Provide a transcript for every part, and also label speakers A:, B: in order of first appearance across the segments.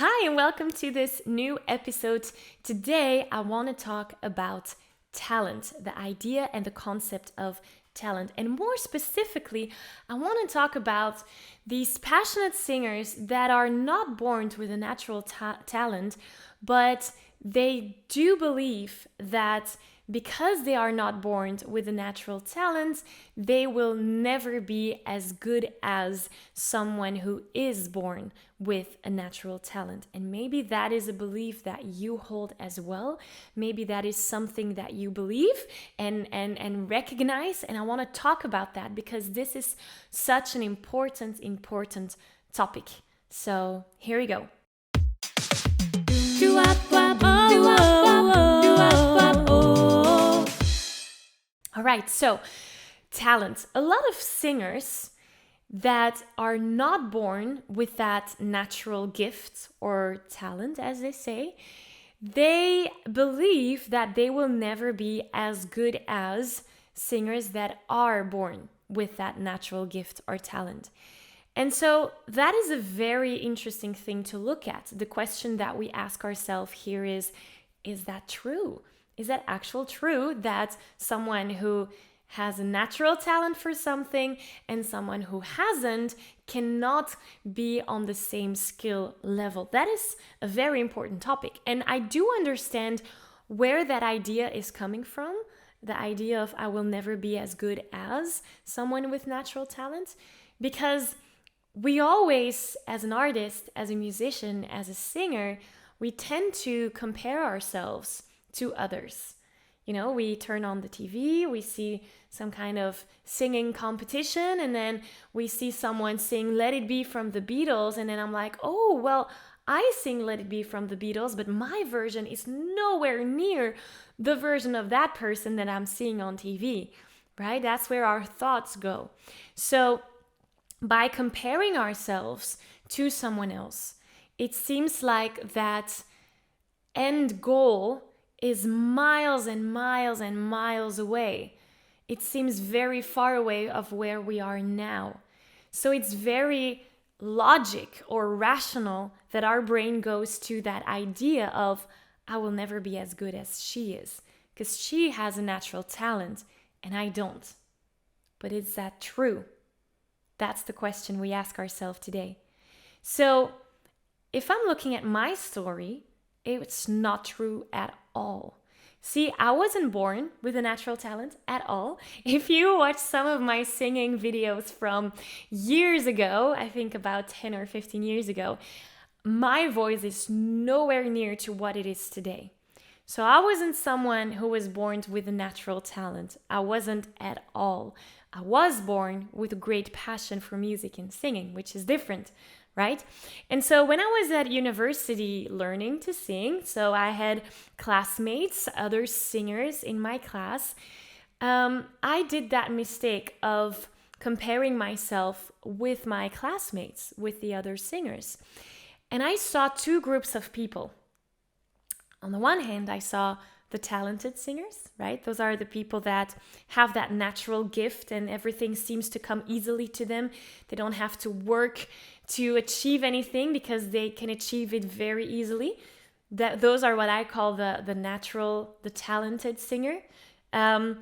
A: Hi, and welcome to this new episode. Today, I want to talk about talent, the idea and the concept of talent. And more specifically, I want to talk about these passionate singers that are not born with a natural talent, but they do believe that because they are not born with a natural talent, they will never be as good as someone who is born with a natural talent. And maybe that is a belief that you hold as well. Maybe that is something that you believe and recognize. And I want to talk about that because this is such an important topic. So here we go. All right, so talent. A lot of singers that are not born with that natural gift or talent, as they say, they believe that they will never be as good as singers that are born with that natural gift or talent. And so that is a very interesting thing to look at. The question that we ask ourselves here is that true? Is that actual true that someone who has a natural talent for something and someone who hasn't cannot be on the same skill level? That is a very important topic. And I do understand where that idea is coming from, the idea of I will never be as good as someone with natural talent, because we always, as an artist, as a musician, as a singer, we tend to compare ourselves to others. You know, we turn on the TV, we see some kind of singing competition, and then we see someone sing Let It Be from the Beatles, and then I'm like, oh, well, I sing Let It Be from the Beatles, but my version is nowhere near the version of that person that I'm seeing on TV, right? That's where our thoughts go. So by comparing ourselves to someone else, it seems like that end goal is miles and miles and miles away. It seems very far away of where we are now. So it's very logic or rational that our brain goes to that idea of I will never be as good as she is because she has a natural talent and I don't. But is that true? That's the question we ask ourselves today. So if I'm looking at my story, it's not true at all. See, I wasn't born with a natural talent at all. If you watch some of my singing videos from years ago, I think about 10 or 15 years ago, my voice is nowhere near to what it is today. So I wasn't someone who was born with a natural talent. I wasn't at all. I was born with a great passion for music and singing, which is different, right? And so when I was at university learning to sing, so I had classmates, other singers in my class, I did that mistake of comparing myself with my classmates, with the other singers. And I saw two groups of people. On the one hand, I saw the talented singers, right? Those are the people that have that natural gift and everything seems to come easily to them. They don't have to work to achieve anything because they can achieve it very easily. Those are what I call the talented singer. And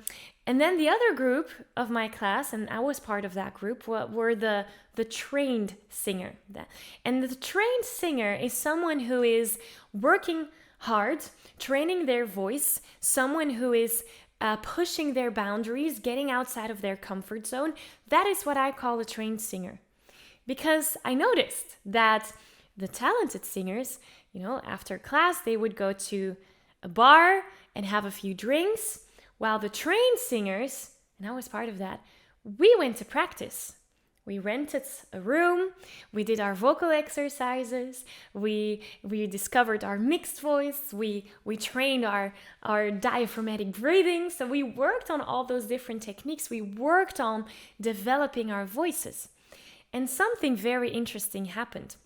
A: then the other group of my class, and I was part of that group, were the trained singer. And the trained singer is someone who is working hard, training their voice, someone who is pushing their boundaries, getting outside of their comfort zone. That is what I call a trained singer. Because I noticed that the talented singers, after class, they would go to a bar and have a few drinks, while the trained singers, and I was part of that, we went to practice. We rented a room, we did our vocal exercises, we discovered our mixed voice, we trained our diaphragmatic breathing. So we worked on all those different techniques. We worked on developing our voices. And something very interesting happened.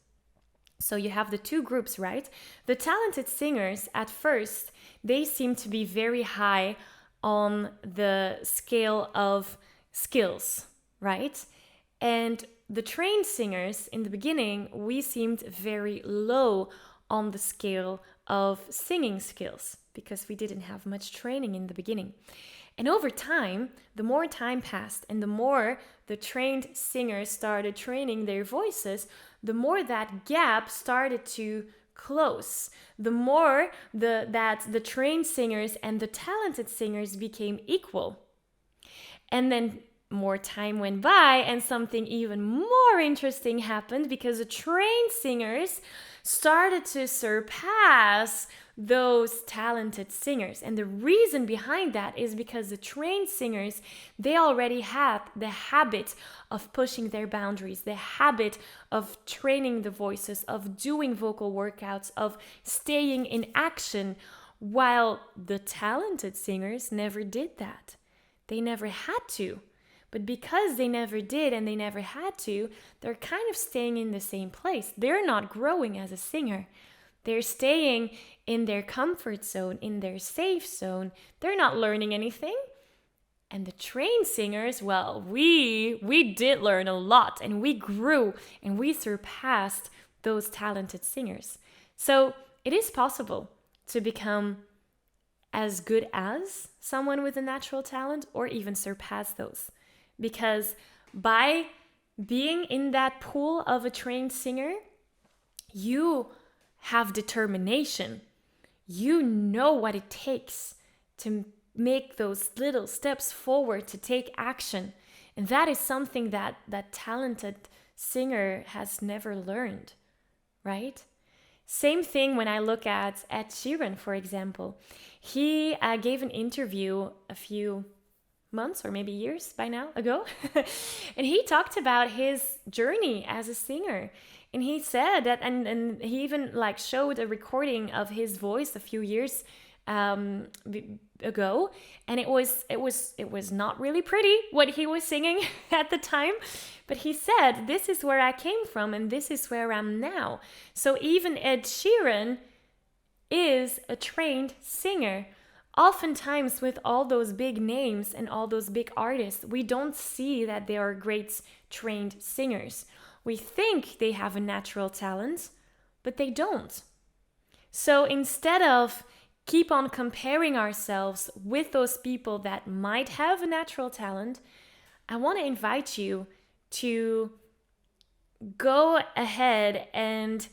A: So you have the two groups, right? The talented singers, at first, they seem to be very high on the scale of skills, right? And the trained singers in the beginning, we seemed very low on the scale of singing skills because we didn't have much training in the beginning. And over time, the more time passed and the more the trained singers started training their voices, the more that gap started to close. The more that the trained singers and the talented singers became equal. And then more time went by and something even more interesting happened because the trained singers started to surpass those talented singers. And the reason behind that is because the trained singers, they already had the habit of pushing their boundaries, the habit of training the voices, of doing vocal workouts, of staying in action, while the talented singers never did that. They never had to. But because they never did and they never had to, they're kind of staying in the same place. They're not growing as a singer. They're staying in their comfort zone, in their safe zone. They're not learning anything. And the trained singers, well, we did learn a lot and we grew and we surpassed those talented singers. So it is possible to become as good as someone with a natural talent or even surpass those. Because by being in that pool of a trained singer, you have determination. You know what it takes to make those little steps forward, to take action. And that is something that talented singer has never learned, right? Same thing when I look at Ed Sheeran, for example. He gave an interview a few months or maybe years by now ago. And he talked about his journey as a singer. And he said that, and he even showed a recording of his voice a few years ago, and it was not really pretty what he was singing at the time, but he said, this is where I came from and this is where I'm now. So even Ed Sheeran is a trained singer. Oftentimes with all those big names and all those big artists, we don't see that they are great trained singers. We think they have a natural talent, but they don't. So instead of keep on comparing ourselves with those people that might have a natural talent, I want to invite you to go ahead and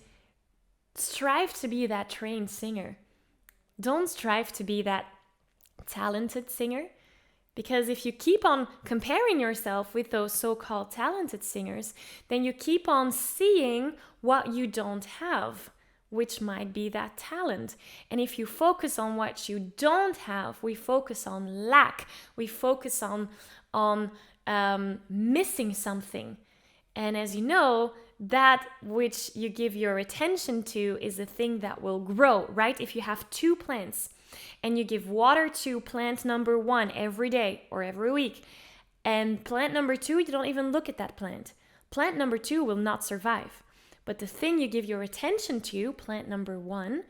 A: strive to be that trained singer. Don't strive to be that talented singer, because if you keep on comparing yourself with those so-called talented singers, then you keep on seeing what you don't have, which might be that talent. And if you focus on what you don't have, we focus on lack. We focus on missing something. And as you know, that which you give your attention to is the thing that will grow, right? If you have 2 plants and you give water to plant number 1 every day or every week, and plant number 2, you don't even look at that plant. Plant number 2 will not survive. But the thing you give your attention to, plant number 1,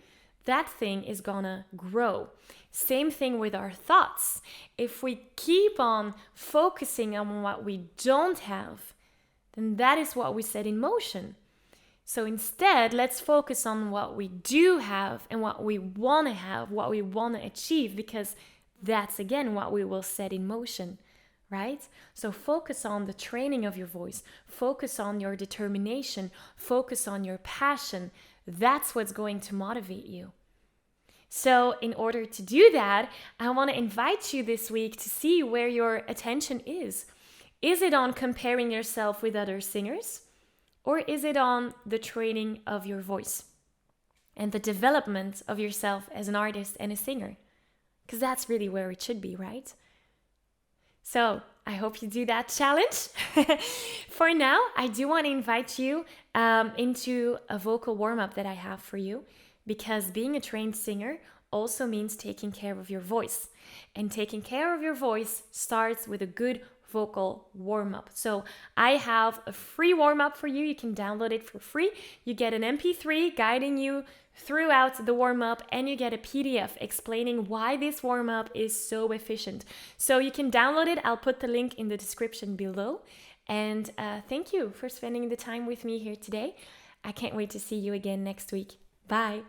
A: that thing is gonna grow. Same thing with our thoughts. If we keep on focusing on what we don't have, then that is what we set in motion. So instead, let's focus on what we do have and what we want to have, what we want to achieve, because that's again what we will set in motion, right? So focus on the training of your voice, focus on your determination, focus on your passion. That's what's going to motivate you. So in order to do that, I want to invite you this week to see where your attention is. Is it on comparing yourself with other singers? Or is it on the training of your voice and the development of yourself as an artist and a singer? Because that's really where it should be, right? So I hope you do that challenge. For now, I do want to invite you into a vocal warm-up that I have for you, because being a trained singer also means taking care of your voice. And taking care of your voice starts with a good vocal warm-up. So I have a free warm-up for you. You can download it for free. You get an MP3 guiding you throughout the warm-up, and you get a PDF explaining why this warm-up is so efficient. So you can download it. I'll put the link in the description below. And thank you for spending the time with me here today. I can't wait to see you again next week. Bye.